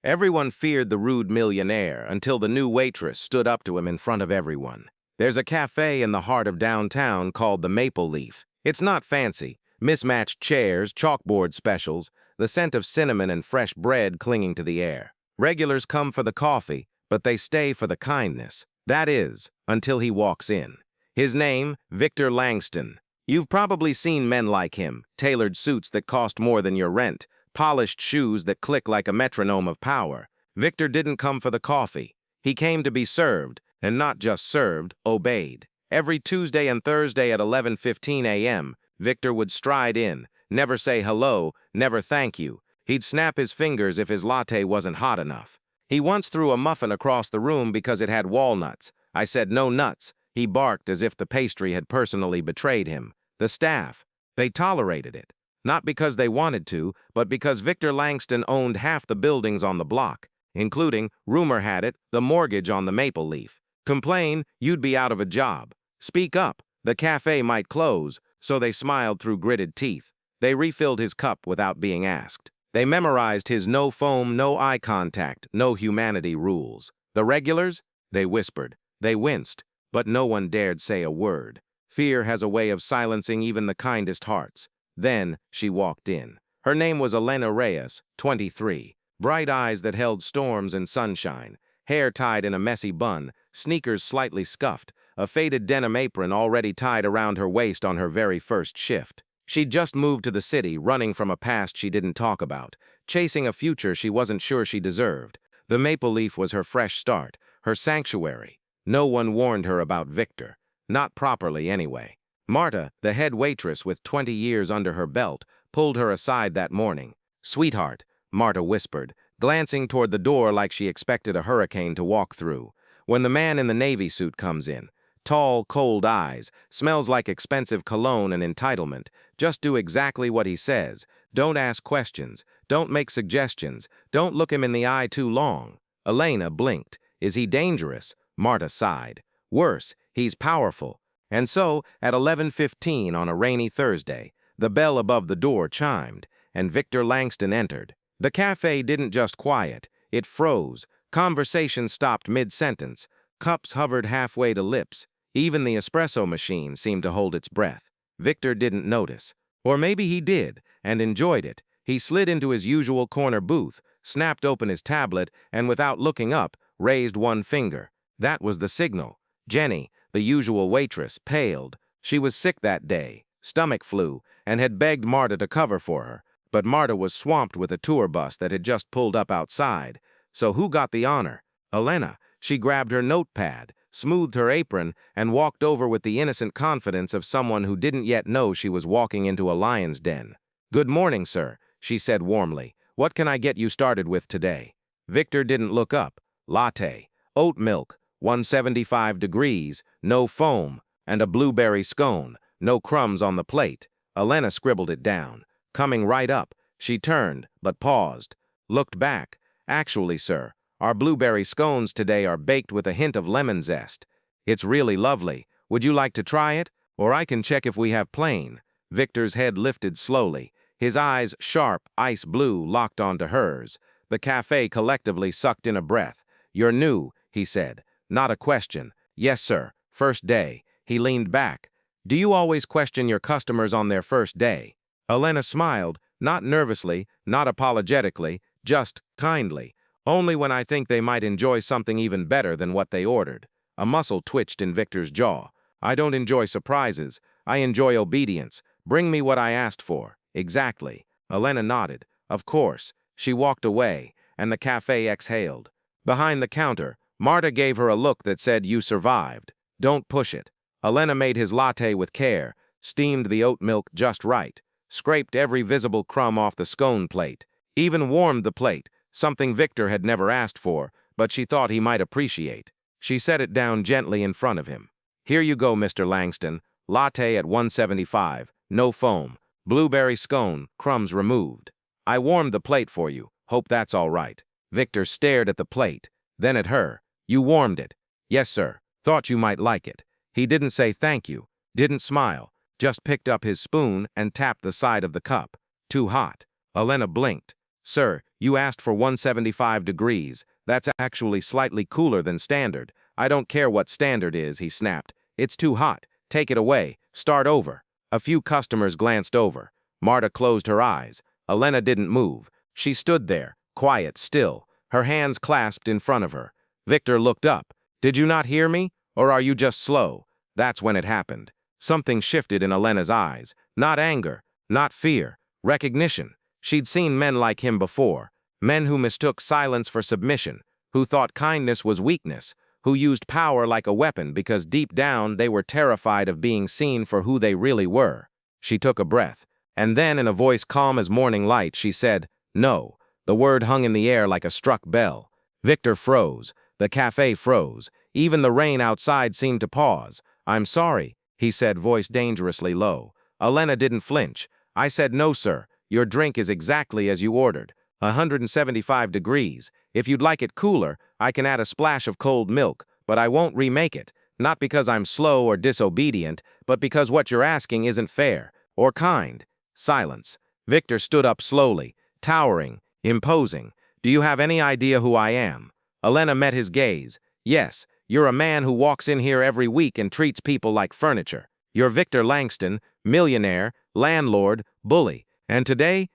Everyone feared the rude millionaire until the new waitress stood up to him in front of everyone. There's a cafe in the heart of downtown called the Maple Leaf. It's not fancy. Mismatched chairs, chalkboard specials, the scent of cinnamon and fresh bread clinging to the air. Regulars come for the coffee, but they stay for the kindness. That is, until he walks in. His name, Victor Langston. You've probably seen men like him, tailored suits that cost more than your rent, polished shoes that click like a metronome of power. Victor didn't come for the coffee. He came to be served, and not just served, obeyed. Every Tuesday and Thursday at 11:15 a.m., Victor would stride in, never say hello, never thank you. He'd snap his fingers if his latte wasn't hot enough. He once threw a muffin across the room because it had walnuts. I said, "No nuts." He barked as if the pastry had personally betrayed him. The staff, they tolerated it. Not because they wanted to, but because Victor Langston owned half the buildings on the block, including, rumor had it, the mortgage on the Maple Leaf. Complain, you'd be out of a job. Speak up, the cafe might close, so they smiled through gritted teeth. They refilled his cup without being asked. They memorized his no foam, no eye contact, no humanity rules. The regulars? They whispered. They winced, but no one dared say a word. Fear has a way of silencing even the kindest hearts. Then she walked in. Her name was Elena Reyes, 23. Bright eyes that held storms and sunshine, hair tied in a messy bun, sneakers slightly scuffed, a faded denim apron already tied around her waist on her very first shift. She'd just moved to the city, running from a past she didn't talk about, chasing a future she wasn't sure she deserved. The Maple Leaf was her fresh start, her sanctuary. No one warned her about Victor. Not properly, anyway. Marta, the head waitress with 20 years under her belt, pulled her aside that morning. "Sweetheart," Marta whispered, glancing toward the door like she expected a hurricane to walk through. "When the man in the navy suit comes in, tall, cold eyes, smells like expensive cologne and entitlement, just do exactly what he says. Don't ask questions. Don't make suggestions. Don't look him in the eye too long." Elena blinked. "Is he dangerous?" Marta sighed. "Worse, he's powerful." And so, at 11:15 on a rainy Thursday, the bell above the door chimed, and Victor Langston entered. The cafe didn't just quiet, it froze. Conversation stopped mid-sentence. Cups hovered halfway to lips. Even the espresso machine seemed to hold its breath. Victor didn't notice. Or maybe he did, and enjoyed it. He slid into his usual corner booth, snapped open his tablet, and without looking up, raised one finger. That was the signal. Jenny, the usual waitress, paled. She was sick that day, stomach flu, and had begged Marta to cover for her. But Marta was swamped with a tour bus that had just pulled up outside. So who got the honor? Elena. She grabbed her notepad, smoothed her apron, and walked over with the innocent confidence of someone who didn't yet know she was walking into a lion's den. "Good morning, sir," she said warmly. "What can I get you started with today?" Victor didn't look up. Latte, oat milk, 175 degrees, no foam, and a blueberry scone, no crumbs on the plate. Elena scribbled it down. Coming right up, she turned, but paused. Looked back. "Actually, sir, our blueberry scones today are baked with a hint of lemon zest. It's really lovely. Would you like to try it? Or I can check if we have plain." Victor's head lifted slowly. His eyes, sharp, ice blue, locked onto hers. The cafe collectively sucked in a breath. "You're new," he said. Not a question. "Yes, sir. First day." He leaned back. "Do you always question your customers on their first day?" Elena smiled, not nervously, not apologetically, just kindly. "Only when I think they might enjoy something even better than what they ordered." A muscle twitched in Victor's jaw. "I don't enjoy surprises. I enjoy obedience. Bring me what I asked for." "Exactly." Elena nodded. "Of course." She walked away, and the cafe exhaled. Behind the counter, Marta gave her a look that said, "You survived. Don't push it." Elena made his latte with care, steamed the oat milk just right, scraped every visible crumb off the scone plate, even warmed the plate, something Victor had never asked for, but she thought he might appreciate. She set it down gently in front of him. "Here you go, Mr. Langston. Latte at 175, no foam, blueberry scone, crumbs removed. I warmed the plate for you. Hope that's all right." Victor stared at the plate, then at her. "You warmed it?" "Yes, sir. Thought you might like it." He didn't say thank you, didn't smile, just picked up his spoon and tapped the side of the cup. "Too hot." Elena blinked. "Sir, You asked for 175 degrees. That's actually slightly cooler than standard. I don't care what standard is, he snapped. It's too hot. Take it away. Start over. A few customers glanced over. Marta closed her eyes. Elena didn't move. She stood there, quiet, still, her hands clasped in front of her. Victor looked up. Did you not hear me? Or are you just slow? That's when it happened. Something shifted in Elena's eyes. Not anger, not fear, recognition. She'd seen men like him before. Men who mistook silence for submission, who thought kindness was weakness, who used power like a weapon because deep down they were terrified of being seen for who they really were. She took a breath. And then, in a voice calm as morning light, she said, "No." The word hung in the air like a struck bell. Victor froze. The cafe froze. Even the rain outside seemed to pause. "I'm sorry," he said, voice dangerously low. Elena didn't flinch. "I said no, sir. Your drink is exactly as you ordered. 175 degrees. If you'd like it cooler, I can add a splash of cold milk, but I won't remake it. Not because I'm slow or disobedient, but because what you're asking isn't fair or kind." Silence. Victor stood up slowly, towering, imposing. "Do you have any idea who I am?" Elena met his gaze. "Yes, you're a man who walks in here every week and treats people like furniture. You're Victor Langston, millionaire, landlord, bully. And today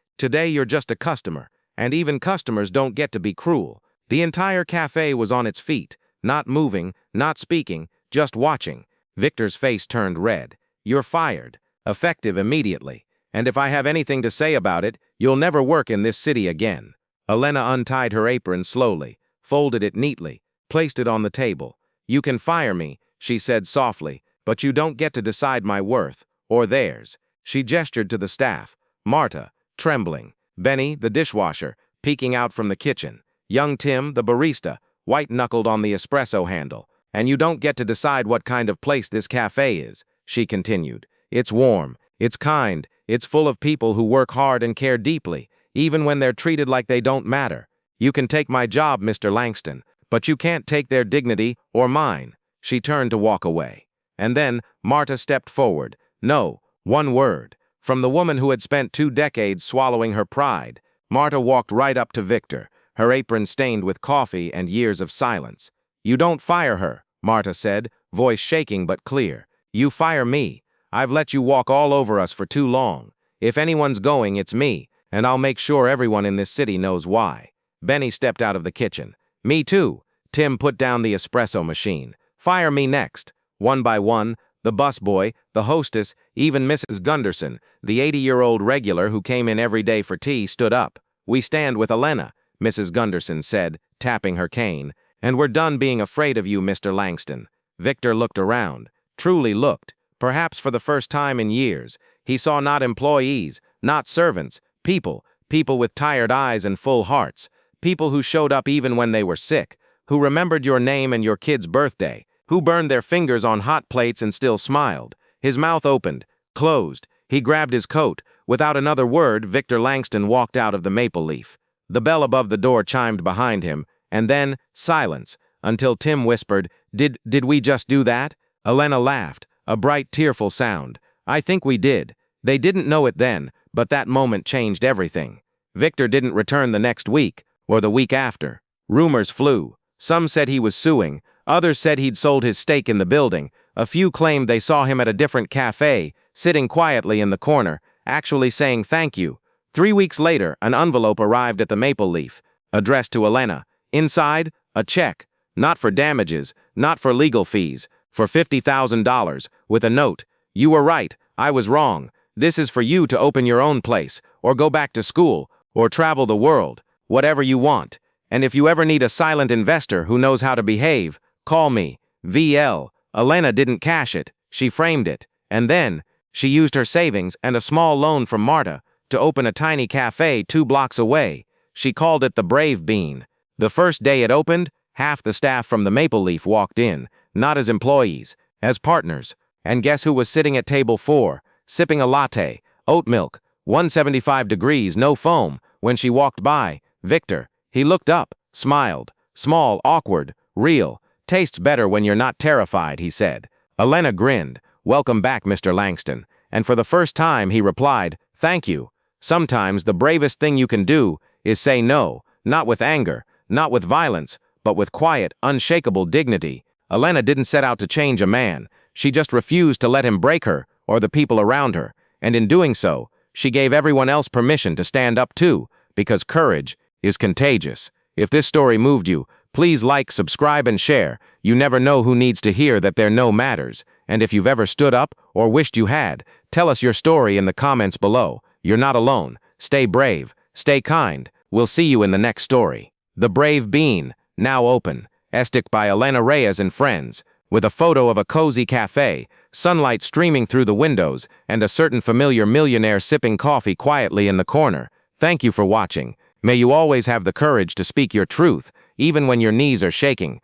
you're just a customer. And even customers don't get to be cruel." The entire cafe was on its feet, not moving, not speaking, just watching. Victor's face turned red. "You're fired. Effective immediately. And if I have anything to say about it, you'll never work in this city again." Elena untied her apron slowly, folded it neatly, placed it on the table. "You can fire me," she said softly, "but you don't get to decide my worth, or theirs." She gestured to the staff. Marta, trembling. Benny, the dishwasher, peeking out from the kitchen. Young Tim, the barista, white-knuckled on the espresso handle. "And you don't get to decide what kind of place this cafe is," she continued. "It's warm. It's kind. It's full of people who work hard and care deeply, even when they're treated like they don't matter. You can take my job, Mr. Langston, but you can't take their dignity or mine." She turned to walk away. And then Marta stepped forward. No, one word. From the woman who had spent 2 decades swallowing her pride, Marta walked right up to Victor, her apron stained with coffee and years of silence. "You don't fire her," Marta said, voice shaking but clear. "You fire me. I've let you walk all over us for too long. If anyone's going, it's me, and I'll make sure everyone in this city knows why." Benny stepped out of the kitchen. "Me too." Tim put down the espresso machine. "Fire me next." One by one, the busboy, the hostess, even Mrs. Gunderson, the 80-year-old regular who came in every day for tea, stood up. "We stand with Elena," Mrs. Gunderson said, tapping her cane. "And we're done being afraid of you, Mr. Langston." Victor looked around. Truly looked. Perhaps for the first time in years, he saw not employees, not servants, people with tired eyes and full hearts, people who showed up even when they were sick, who remembered your name and your kid's birthday, who burned their fingers on hot plates and still smiled. His mouth opened, closed. He grabbed his coat. Without another word, Victor Langston walked out of the Maple Leaf. The bell above the door chimed behind him, and then silence, until Tim whispered, Did we just do that?" Elena laughed, a bright, tearful sound. "I think we did. They didn't know it then, but that moment changed everything." Victor didn't return the next week, or the week after. Rumors flew. Some said he was suing. Others said he'd sold his stake in the building. A few claimed they saw him at a different cafe, sitting quietly in the corner, actually saying thank you. 3 weeks later, an envelope arrived at the Maple Leaf, addressed to Elena. Inside, a check. Not for damages, not for legal fees, for $50,000, with a note. "You were right. I was wrong. This is for you to open your own place, or go back to school, or travel the world. Whatever you want. And if you ever need a silent investor who knows how to behave, call me. VL." Elena didn't cash it. She framed it. And then, she used her savings and a small loan from Marta to open a tiny cafe 2 blocks away. She called it the Brave Bean. The first day it opened, half the staff from the Maple Leaf walked in, not as employees, as partners. And guess who was sitting at table 4, sipping a latte, oat milk, 175 degrees, no foam, when she walked by? Victor. He looked up, smiled. Small, awkward, real. "Tastes better when you're not terrified," he said. Elena grinned. "Welcome back, Mr. Langston." And for the first time, he replied, "Thank you. Sometimes the bravest thing you can do is say no, not with anger, not with violence, but with quiet, unshakable dignity. Elena didn't set out to change a man. She just refused to let him break her or the people around her. And in doing so, she gave everyone else permission to stand up too, because courage is contagious. If this story moved you, please like, subscribe, and share. You never know who needs to hear that their no matters. And if you've ever stood up or wished you had, tell us your story in the comments below. You're not alone. Stay brave. Stay kind. We'll see you in the next story. The Brave Bean, now open. Estic by Elena Reyes and Friends. With a photo of a cozy cafe, sunlight streaming through the windows, and a certain familiar millionaire sipping coffee quietly in the corner. Thank you for watching. May you always have the courage to speak your truth, even when your knees are shaking.